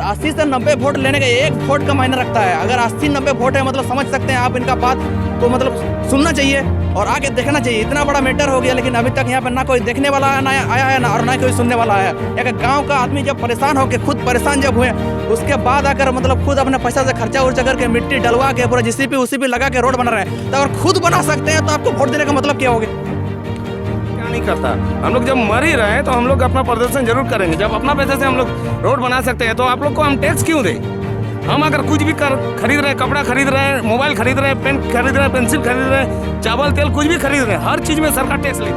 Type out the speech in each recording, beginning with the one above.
80 से 90 वोट लेने का एक वोट का मायने रखता है। अगर 80-90 वोट है मतलब समझ सकते हैं आप, इनका बात तो मतलब सुनना चाहिए और आगे देखना चाहिए। इतना बड़ा मैटर हो गया लेकिन अभी तक यहाँ पर ना कोई देखने वाला आया है ना और ना कोई सुनने वाला आया। एक गाँव का आदमी जब परेशान होकर खुद परेशान जब हुए उसके बाद आकर मतलब खुद अपने पैसा से खर्चा उर्चा करके मिट्टी डलवा के पूरा JCB उसीपी लगा के रोड बना रहे हैं, तो अगर खुद बना सकते हैं तो आपको वोट देने का मतलब क्या होगा? क्या नहीं करता। हम लोग जब मर ही रहे हैं तो हम लोग अपना प्रदर्शन जरूर करेंगे। जब अपना पैसे से हम लोग रोड बना सकते हैं तो आप लोग को हम टैक्स क्यों दें? हम अगर कुछ भी खरीद रहे हैं, कपड़ा खरीद रहे हैं, मोबाइल खरीद रहे हैं, पेन खरीद रहे हैं, पेंसिल खरीद रहे हैं, चावल तेल कुछ भी खरीद रहे हैं, हर चीज़ में सरकार टैक्स ले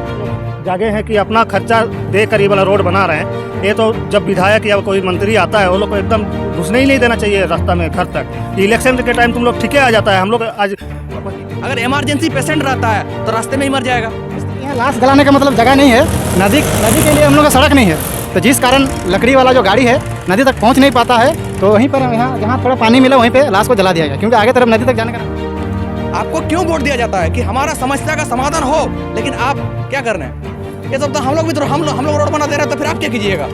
जागे हैं कि अपना खर्चा दे कर ये वाला रोड बना रहे हैं। ये तो जब विधायक या कोई मंत्री आता है वो लोग को एकदम घुसने ही नहीं देना चाहिए रास्ता में घर तक। इलेक्शन के टाइम तुम लोग ठीके आ जाता है। हम लोग आज अगर इमरजेंसी पेशेंट रहता है तो रास्ते में ही मर जाएगा। यहाँ लाश गलाने का मतलब जगह नहीं है, नदी के लिए हम लोग का सड़क नहीं है, तो जिस कारण लकड़ी वाला जो गाड़ी है नदी तक पहुँच नहीं पाता है, तो वहीं पर यहाँ जहाँ थोड़ा पानी मिला वहीं पे लाश को जला दिया गया, क्योंकि आगे तरफ नदी तक जाने का। आपको क्यों वोट दिया जाता है कि हमारा समस्या का समाधान हो, लेकिन आप क्या कर रहे हैं? ये सब तो हम लोग भी तो हम लोग रोड बना दे रहे हैं, तो फिर आप क्या कीजिएगा?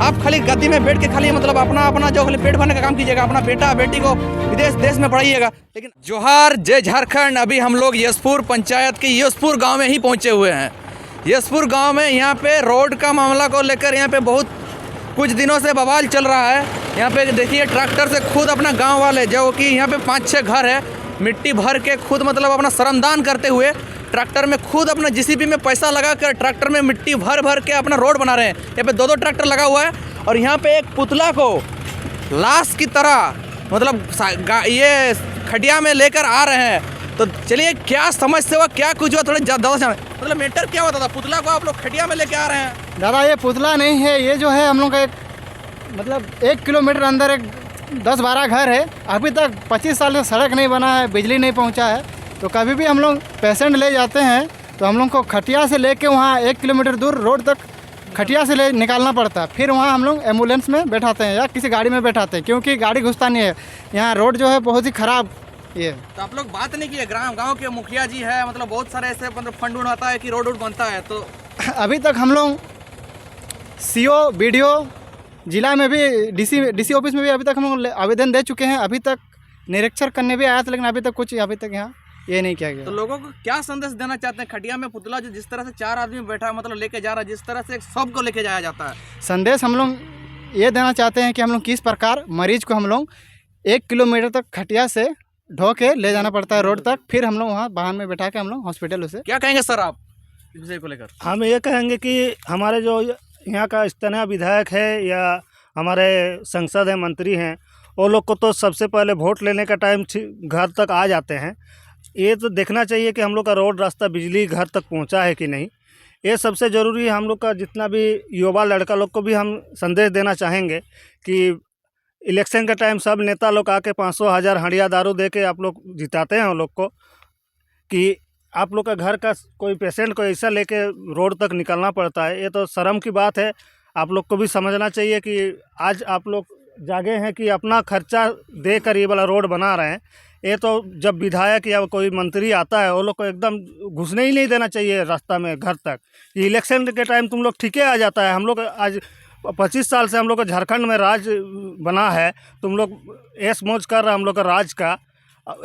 आप खाली गद्दी में बैठ के खाली मतलब अपना जो खाली पेट भरने का काम कीजिएगा, अपना बेटा बेटी को विदेश देश में पढ़ाइएगा। लेकिन जोहार जय झारखंड। अभी हम लोग यशपुर पंचायत के यशपुर गांव में ही पहुंचे हुए हैं। यशपुर गांव में यहाँ पे रोड का मामला को लेकर यहाँ पे बहुत कुछ दिनों से बवाल चल रहा है। यहाँ पे देखिए ट्रैक्टर से खुद अपना गाँव वाले जो कि यहाँ पे 5-6 घर है, मिट्टी भर के खुद मतलब अपना श्रमदान करते हुए ट्रैक्टर में खुद अपना JCB में पैसा लगा कर ट्रैक्टर में मिट्टी भर भर के अपना रोड बना रहे हैं। यहाँ पे 2-2 ट्रैक्टर लगा हुआ है और यहाँ पे एक पुतला को लाश की तरह मतलब ये खटिया में लेकर आ रहे हैं। तो चलिए क्या समस्या हुआ, क्या कुछ हुआ, थोड़ा ज़्यादा जाने मतलब मैटर क्या होता था? पुतला को आप लोग खटिया में लेके आ रहे हैं? दादा ये पुतला नहीं है, ये जो है हम लोग का एक मतलब 1 किलोमीटर अंदर एक 10-12 घर है। अभी तक 25 साल से सड़क नहीं बना है, बिजली नहीं पहुंचा है। तो कभी भी हम लोग पेशेंट ले जाते हैं तो हम लोग को खटिया से लेके वहाँ 1 किलोमीटर दूर रोड तक खटिया से ले निकालना पड़ता है, फिर वहाँ हम लोग एम्बुलेंस में बैठाते हैं या किसी गाड़ी में बैठाते हैं, क्योंकि गाड़ी घुसता नहीं है। यहाँ रोड जो है बहुत ही ख़राब ये। तो आप लोग बात नहीं किए? गाँव के मुखिया जी है, मतलब बहुत सारे ऐसे मतलब फंड आता है कि रोड बनता है, तो अभी तक हम लोग CO BDO जिला में भी DC ऑफिस में भी अभी तक हम लोग आवेदन दे चुके हैं। अभी तक निरीक्षण करने भी आया था, लेकिन अभी तक कुछ अभी तक यहाँ ये नहीं किया गया। तो लोगों को क्या संदेश देना चाहते हैं? खटिया में पुतला जो जिस तरह से 4 आदमी बैठा मतलब लेके जा रहा है, जिस तरह से सबको लेके जाया जाता है, संदेश हम लोग ये देना चाहते हैं कि हम लोग किस प्रकार मरीज को हम लोग 1 किलोमीटर तक खटिया से ढो के ले जाना पड़ता है रोड तक, फिर हम लोग वहाँ वाहन में बैठा के हम लोग हॉस्पिटल उसे। क्या कहेंगे सर आप इस विषय को लेकर? हम ये कहेंगे कि हमारे जो यहाँ का स्थानीय विधायक है या हमारे सांसद हैं, मंत्री हैं, वो लोग को तो सबसे पहले वोट लेने का टाइम घर तक आ जाते हैं। ये तो देखना चाहिए कि हम लोग का रोड रास्ता बिजली घर तक पहुंचा है कि नहीं। ये सबसे ज़रूरी है। हम लोग का जितना भी युवा लड़का लोग को भी हम संदेश देना चाहेंगे कि इलेक्शन का टाइम सब नेता लोग आके 500-1000 हंडिया दारू दे के आप लोग जिताते हैं उन लोग को, कि आप लोग का घर का कोई पेशेंट को ऐसा लेके रोड तक निकलना पड़ता है। ये तो शर्म की बात है। आप लोग को भी समझना चाहिए कि आज आप लोग जागे हैं कि अपना खर्चा दे कर ये वाला रोड बना रहे हैं। ये तो जब विधायक या कोई मंत्री आता है वो लोग को एकदम घुसने ही नहीं देना चाहिए रास्ता में घर तक। इलेक्शन के टाइम तुम लोग ठीके आ जाता है। हम लोग आज 25 साल से हम लोग का झारखंड में राज बना है, तुम लोग ऐश मौज कर रहे हैं हम लोग का राज का।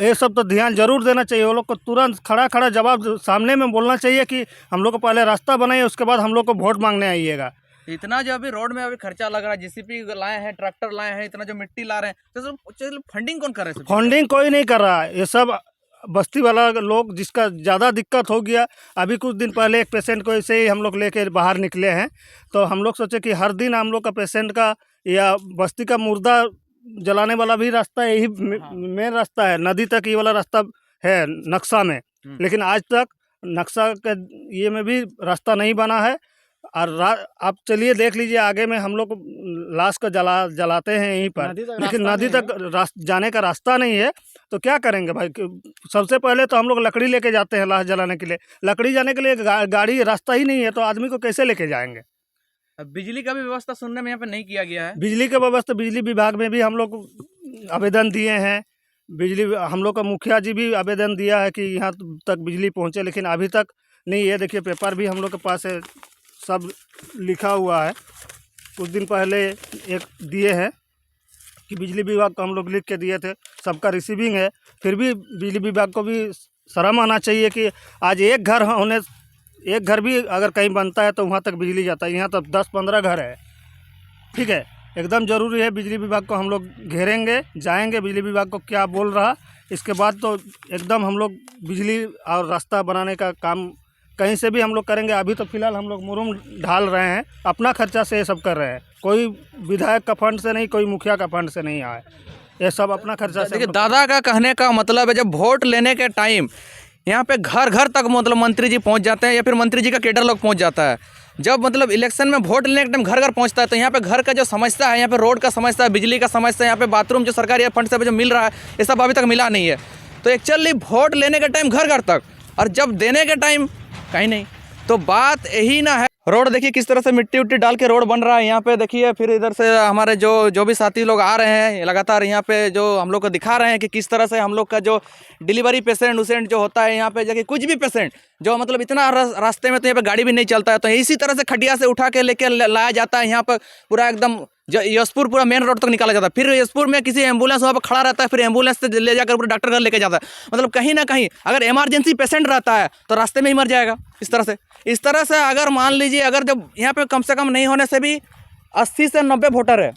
ये सब तो ध्यान जरूर देना चाहिए। वो लोग को तुरंत खड़ा जवाब सामने में बोलना चाहिए कि हम लोग को पहले रास्ता बनाइए, उसके बाद हम लोग को वोट मांगने आइएगा। इतना जो अभी रोड में अभी खर्चा लग रहा है, JCB लाए हैं, ट्रैक्टर लाए हैं, इतना जो मिट्टी ला रहे हैं, तो फंडिंग कौन कर रहे हैं? फंडिंग कोई नहीं कर रहा है। ये सब बस्ती वाला लोग जिसका ज़्यादा दिक्कत हो गया। अभी कुछ दिन पहले एक पेशेंट को ऐसे ही हम लोग लेके बाहर निकले हैं, तो हम लोग सोचे कि हर दिन हम लोग का पेशेंट का या बस्ती का मुर्दा जलाने वाला भी रास्ता यही मेन रास्ता है, नदी तक ये वाला रास्ता है नक्शा में, लेकिन आज तक नक्शा के ये में भी रास्ता नहीं बना है। और आप चलिए देख लीजिए आगे में हम लोग लाश को जलाते हैं यहीं पर, लेकिन नदी तक जाने का रास्ता नहीं है। तो क्या करेंगे भाई? सबसे पहले तो हम लोग लकड़ी लेके जाते हैं लाश जलाने के लिए। लकड़ी जाने के लिए गाड़ी रास्ता ही नहीं है, तो आदमी को कैसे लेके जाएंगे? बिजली का भी व्यवस्था सुनने में यहाँ पे नहीं किया गया है। बिजली का व्यवस्था बिजली विभाग में भी हम लोग आवेदन दिए हैं। बिजली हम लोग का मुखिया जी भी आवेदन दिया है कि यहाँ तक बिजली पहुँचे, लेकिन अभी तक नहीं। ये देखिए पेपर भी हम लोग के पास है, सब लिखा हुआ है। कुछ दिन पहले एक दिए हैं कि बिजली विभाग को हम लोग लिख के दिए थे, सबका रिसीविंग है। फिर भी बिजली विभाग को भी शर्म आना चाहिए कि आज एक घर भी अगर कहीं बनता है तो वहाँ तक बिजली जाता है, यहाँ तक 10-15 घर है। ठीक है, एकदम ज़रूरी है बिजली विभाग को हम लोग घेरेंगे, जाएंगे बिजली विभाग को क्या बोल रहा, इसके बाद तो एकदम हम लोग बिजली और रास्ता बनाने का काम कहीं से भी हम लोग करेंगे। अभी तो फिलहाल हम लोग मुरुम ढाल रहे हैं, अपना खर्चा से ये सब कर रहे हैं, कोई विधायक का फंड से नहीं, कोई मुखिया का फंड से नहीं आए, ये सब अपना खर्चा से। देखिए, दादा का कहने का मतलब है जब वोट लेने के टाइम यहाँ पे घर घर तक मतलब मंत्री जी पहुँच जाते हैं या फिर मंत्री जी का कैडर लोग पहुँच जाता है। जब मतलब इलेक्शन में वोट लेने के टाइम घर घर पहुँचता है तो यहाँ पे घर का जो समस्या है, यहाँ पे रोड का समस्या है, बिजली का समस्या है, यहाँ पे बाथरूम जो सरकारी फंड से जो मिल रहा है, ये सब अभी तक मिला नहीं है। तो एक्चुअली वोट लेने के टाइम घर घर तक, और जब देने के टाइम कहीं नहीं। तो बात यही ना है। रोड देखिए किस तरह से मिट्टी उट्टी डाल के रोड बन रहा है यहाँ पे। देखिए फिर इधर से हमारे जो भी साथी लोग आ रहे हैं लगातार यहाँ पे जो हम लोग को दिखा रहे हैं कि किस तरह से हम लोग का जो डिलीवरी पेशेंट उसेंट जो होता है यहाँ पे, जाके कुछ भी पेशेंट जो मतलब इतना रास्ते में तो यहाँ पे गाड़ी भी नहीं चलता है, तो इसी तरह से खटिया से उठा के लेके लाया जाता है यहाँ पर पूरा एकदम यशपुर पूरा मेन रोड तक निकाला जाता है। फिर यशपुर में किसी एम्बुलेंस वहाँ पर खड़ा रहता है, फिर एम्बुलेंस से ले जाकर पूरे डॉक्टर घर लेके जाता है। मतलब कहीं ना कहीं अगर इमरजेंसी पेशेंट रहता है तो रास्ते में ही मर जाएगा। इस तरह से अगर मान लीजिए अगर जब यहाँ पे कम से कम नहीं होने से भी 80 से 90 वोटर है,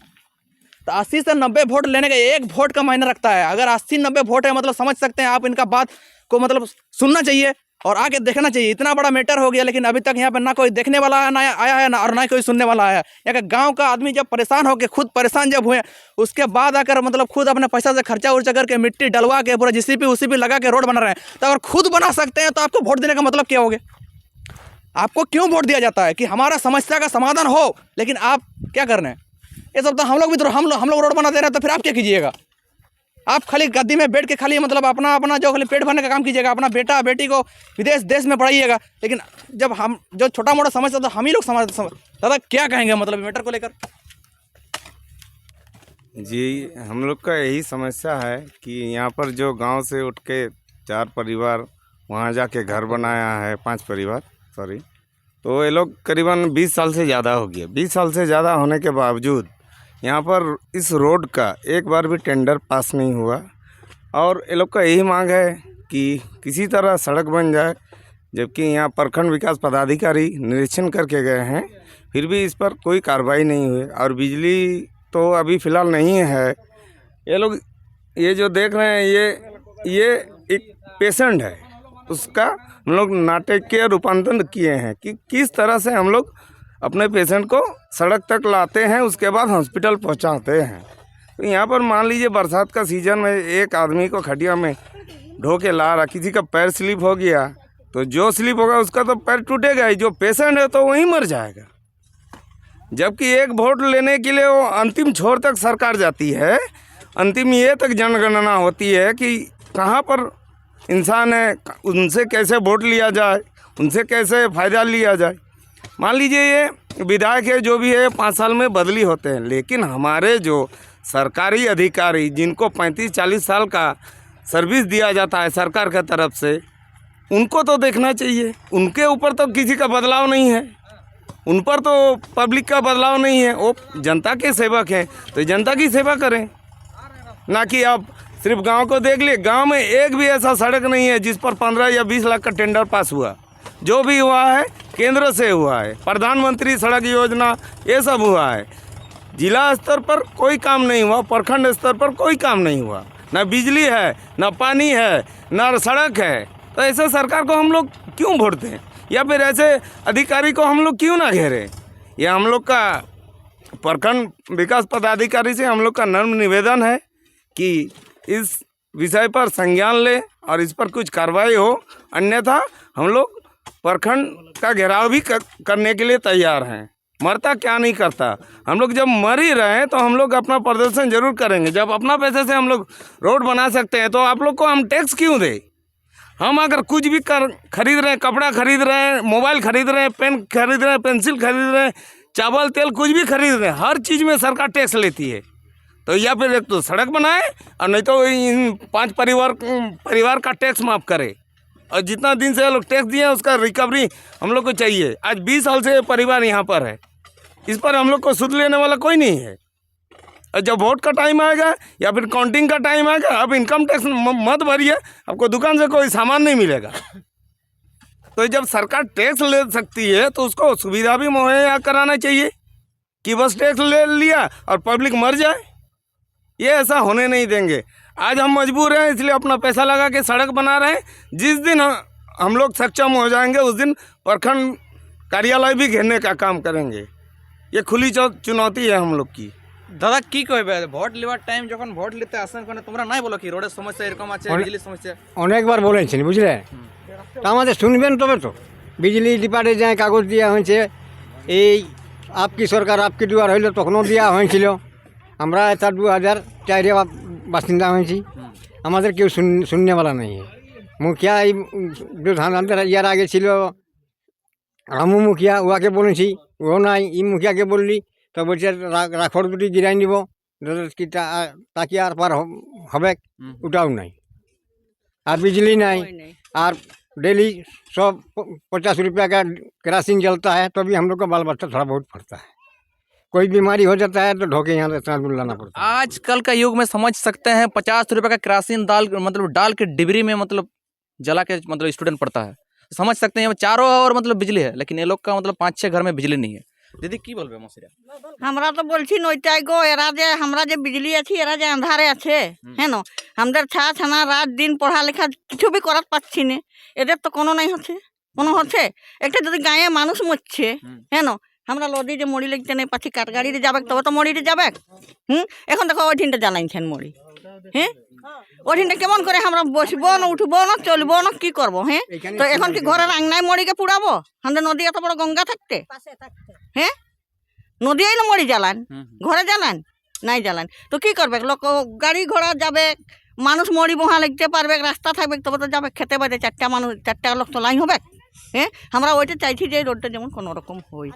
तो 80 से 90 वोट लेने का एक वोट का मायने रखता है। अगर 80-90 वोट है मतलब समझ सकते हैं आप, इनका बात को मतलब सुनना चाहिए और आगे देखना चाहिए। इतना बड़ा मैटर हो गया लेकिन अभी तक यहाँ पर ना कोई देखने वाला आया है ना और ना कोई सुनने वाला आया है। यहाँ का गाँव का आदमी जब परेशान होकर खुद परेशान जब हुए, उसके बाद आकर मतलब खुद अपने पैसा से खर्चा उर्चा करके मिट्टी डलवा के पूरा JCP लगा के रोड बना रहे हैं। तो अगर खुद बना सकते हैं तो आपको वोट देने का मतलब क्या हो गया? आपको क्यों वोट दिया जाता है कि हमारा समस्या का समाधान हो, लेकिन आप क्या कर रहे हैं? ये सब तो हम लोग भी तो हम लोग रोड बना दे रहे हैं, तो फिर आप क्या कीजिएगा? आप खाली गद्दी में बैठ के खाली मतलब अपना जो खाली पेट भरने का काम कीजिएगा, अपना बेटा बेटी को विदेश देश में पढ़ाइएगा। लेकिन जब हम जो छोटा मोटा समस्या तो हम ही लोग समझ दादा क्या कहेंगे मतलब मैटर को लेकर? जी, हम लोग का यही समस्या है कि यहाँ पर जो गांव से उठ के 4 परिवार वहाँ जाके घर बनाया है, 5 परिवार सॉरी, तो ये लोग करीबन 20 साल से ज़्यादा हो गया। 20 साल से ज़्यादा होने के बावजूद यहाँ पर इस रोड का एक बार भी टेंडर पास नहीं हुआ। और ये लोग का यही मांग है कि किसी तरह सड़क बन जाए, जबकि यहाँ प्रखंड विकास पदाधिकारी निरीक्षण करके गए हैं, फिर भी इस पर कोई कार्रवाई नहीं हुई। और बिजली तो अभी फ़िलहाल नहीं है। ये लोग ये जो देख रहे हैं ये एक पेशेंट है, उसका हम लोग नाटकीय रूपांतरण किए हैं कि किस तरह से हम लोग अपने पेशेंट को सड़क तक लाते हैं, उसके बाद हॉस्पिटल पहुंचाते हैं। तो यहाँ पर मान लीजिए बरसात का सीज़न में एक आदमी को खटिया में ढो के ला रहा, किसी का पैर स्लिप हो गया तो जो स्लिप होगा उसका तो पैर टूटेगा ही, जो पेशेंट है तो वहीं मर जाएगा। जबकि एक वोट लेने के लिए वो अंतिम छोर तक सरकार जाती है, अंतिम ये तक जनगणना होती है कि कहाँ पर इंसान है, उनसे कैसे वोट लिया जाए, उनसे कैसे फ़ायदा लिया जाए। मान लीजिए ये विधायक है जो भी है 5 साल में बदली होते हैं, लेकिन हमारे जो सरकारी अधिकारी जिनको 35-40 साल का सर्विस दिया जाता है सरकार की तरफ से, उनको तो देखना चाहिए। उनके ऊपर तो किसी का बदलाव नहीं है, उन पर तो पब्लिक का बदलाव नहीं है। वो जनता के सेवक हैं तो जनता की सेवा करें, ना कि आप सिर्फ गांव को देख लिए। गांव में एक भी ऐसा सड़क नहीं है जिस पर 15 या 20 लाख का टेंडर पास हुआ। जो भी हुआ है केंद्र से हुआ है, प्रधानमंत्री सड़क योजना ये सब हुआ है। जिला स्तर पर कोई काम नहीं हुआ, प्रखंड स्तर पर कोई काम नहीं हुआ। ना बिजली है, ना पानी है, ना सड़क है। तो ऐसे सरकार को हम लोग क्यों वोट दें, या फिर ऐसे अधिकारी को हम लोग क्यों ना घेरें? ये हम लोग का प्रखंड विकास पदाधिकारी से हम लोग का नम्र निवेदन है कि इस विषय पर संज्ञान ले और इस पर कुछ कार्रवाई हो, अन्यथा हम लोग प्रखंड का घेराव भी करने के लिए तैयार हैं। मरता क्या नहीं करता, हम लोग जब मर ही रहे हैं तो हम लोग अपना प्रदर्शन जरूर करेंगे। जब अपना पैसे से हम लोग रोड बना सकते हैं तो आप लोग को हम टैक्स क्यों दें? हम अगर कुछ भी खरीद रहे हैं, कपड़ा खरीद रहे हैं, मोबाइल खरीद रहे हैं, पेन खरीद रहे हैं, पेंसिल खरीद रहे हैं, चावल तेल कुछ भी खरीद रहे हैं, हर चीज़ में सरकार टैक्स लेती है। तो या फिर एक तो सड़क बनाए और नहीं तो इन 5 परिवार का टैक्स माफ़ करे। और जितना दिन से लोग टैक्स दिए उसका रिकवरी हम लोग को चाहिए। आज 20 साल से परिवार यहाँ पर है, इस पर हम लोग को सुध लेने वाला कोई नहीं है। और जब वोट का टाइम आएगा या फिर काउंटिंग का टाइम आएगा, अब इनकम टैक्स मत भरिए, आपको दुकान से कोई सामान नहीं मिलेगा। तो जब सरकार टैक्स ले सकती है तो उसको सुविधा भी मुहैया कराना चाहिए कि बस टैक्स ले लिया और पब्लिक मर जाए। ये ऐसा होने नहीं देंगे। आज हम मजबूर हैं, इसलिए अपना पैसा लगा के सड़क बना रहे हैं। जिस दिन हम लोग सक्षम हो जाएंगे उस दिन प्रखंड कार्यालय भी घेरने का काम करेंगे। ये खुली चुनौती है हम लोग की। দাদা কি কইবে ভোট লিবার টাইম যখন ভোট লিতে আসেন কোন তোমরা নাই বলো কি রোডের সমস্যা এরকম আছে, বিজলি সমস্যা? অনেকবার বলেছেন, বুঝলে, তা আমাদের শুনবেন তবে তো। বিজলি ডিপার্টে যায় কাগজ দেওয়া হয়েছে, এই আপকি সরকার আপকি দুয়ার হইল তখনও দেওয়া হয়েছিল। আমরা তার 2004-এ বাসিন্দা হয়েছি, আমাদের কেউ শুননেওয়ালা নেই। মুখিয়া এই প্রধানমন্ত্রী ইয়ার আগে ছিল রামু মুখিয়া, ওয়াকে বলেছি, ও নাই। ই মুখিয়াকে বললি তো বলছে রাখড় দুটি গিরাই নিব, কি তাকে আর পার হবে, ওটাও নাই। আর बिजली নাই, আর डेली 150 रुपया का केरासिन जलता है तो भी हम लोग का बाल बच्चा थोड़ा बहुत पड़ता है। कोई बीमारी हो जाता है तो ढोके यहाँ इतना दूर लाना पड़ता है। आजकल का युग में समझ सकते हैं 50 रुपये का केरासिन दाल मतलब डाल के डिबरी में मतलब जला के मतलब स्टूडेंट पढ़ता है। समझ सकते हैं चारों और मतलब बिजली है, लेकिन ये लोग का मतलब 5-6 घर में बिजली नहीं है। दीदी की बोलबे मौसिया? हमरा तो बोलছি নইটাই গো, এরা যে আমরা যে বিজলি আছি এরা যে আন্ধারে আছে, হ্যাঁ না, আমাদের ছানা রাত দিন পড়ালেখা কিছু বি করাতে পারছি না। এদের তো কোনো নাই হচ্ছে, কোনো হচ্ছে। একটা যদি গায়ে মানুষ মরছে, হ্যাঁ না, আমরা লদি যে মরি লিখতে নেই পাচ্ছি, কাঠগাড়িতে যাবে তবে তো মরিতে যাবে। এখন দেখো ওই দিনটা জানাইছেন মরি, হ্যাঁ, ওই দিনটা কেমন করে আমরা বসবো না, উঠবো না, চলবো না, কি করবো? হ্যাঁ, তো এখন কি ঘরের আংনায় মরিকে পুড়াবো? আমাদের নদী এত বড় গঙ্গা থাকতে, হ্যাঁ, নদী আইলে মরি জ্বালান, ঘরে জ্বালান নাই জ্বালান, তো কি করবে? লোক গাড়ি ঘোড়া যাবে, মানুষ মরি বহা লিখতে পারবে, রাস্তা থাকবে তবে তো যাবে খেতে বাজে। 4টা মানুষ 4টা লোক তো লাই হবে। হ্যাঁ, আমরা ওইটা চাইছি যে রোডটা যেমন কোনো রকম হই।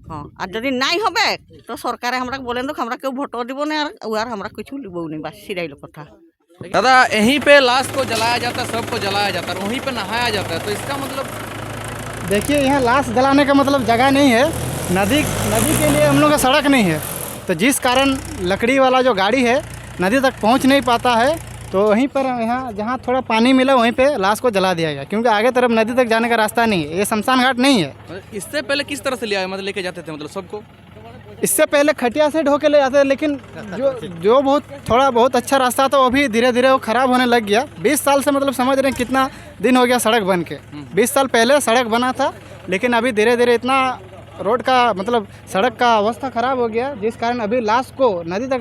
হ্যাঁ, আর যদি নাই হবে তো সরকারে আমরা বলেন তো আমরা কেউ ভোটও দিব না, আর আমরা কিছু লিবও নি, বাস সিরাইল কথা। दादा यहीं पे लाश को जलाया जाता है, सबको जलाया जाता है, वहीं पे नहाया जाता है, तो इसका मतलब? देखिए यहाँ लाश जलाने का मतलब जगह नहीं है, नदी के लिए हम लोग का सड़क नहीं है, तो जिस कारण लकड़ी वाला जो गाड़ी है नदी तक पहुँच नहीं पाता है, तो वहीं पर यहाँ जहाँ थोड़ा पानी मिला वहीं पे लाश को जला दिया गया, क्योंकि आगे तरफ नदी तक जाने का रास्ता नहीं है। ये शमशान घाट नहीं है। इससे पहले किस तरह से लिया मतलब लेके जाते थे मतलब सबको? इससे पहले खटिया से ढो के ले जाते, लेकिन जो बहुत थोड़ा बहुत अच्छा रास्ता था वो भी धीरे धीरे वो ख़राब होने लग गया। 20 साल से मतलब समझ रहे हैं कितना दिन हो गया सड़क बन के। 20 साल पहले सड़क बना था, लेकिन अभी धीरे धीरे इतना रोड का मतलब सड़क का अवस्था ख़राब हो गया, जिस कारण अभी लाश को नदी तक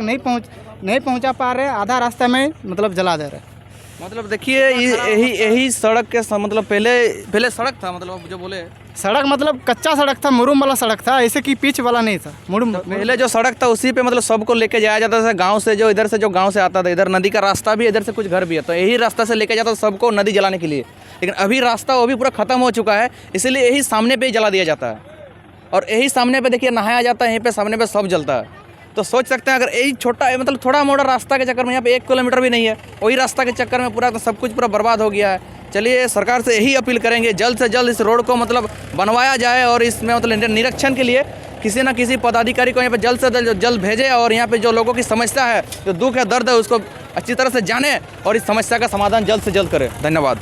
नहीं पहुंचा पा रहे, आधा रास्ते में मतलब जला दे रहे। मतलब देखिए यही सड़क के मतलब पहले सड़क था, मतलब जो बोले सड़क मतलब कच्चा सड़क था, मुरुम वाला सड़क था, ऐसे कि पिच वाला नहीं था। मुरुम पहले जो सड़क था उसी पे मतलब सबको लेके जाया जाता था गांव से, जो इधर से जो गांव से आता था, इधर नदी का रास्ता भी, इधर से कुछ घर भी है, तो यही रास्ता से लेके जाता था सबको नदी जलाने के लिए। लेकिन अभी रास्ता वो भी पूरा ख़त्म हो चुका है, इसलिए यही सामने पे ही जला दिया जाता है, और यही सामने पे देखिए नहाया जाता है, यहीं पे सामने पे सब जलता है। तो सोच सकते हैं अगर यही छोटा मतलब थोड़ा मोटा रास्ता के चक्कर में यहाँ पे 1 किलोमीटर भी नहीं है, वही रास्ता के चक्कर में पूरा तो सब कुछ पूरा बर्बाद हो गया है। चलिए सरकार से यही अपील करेंगे जल्द से जल्द इस रोड को मतलब बनवाया जाए, और इसमें मतलब निरीक्षण के लिए किसी न किसी पदाधिकारी को यहाँ पे जल्द से जल्द भेजे, और यहाँ पे जो लोगों की समस्या है, जो दुख है, दर्द है, उसको अच्छी तरह से जाने और इस समस्या का समाधान जल्द से जल्द करें। धन्यवाद।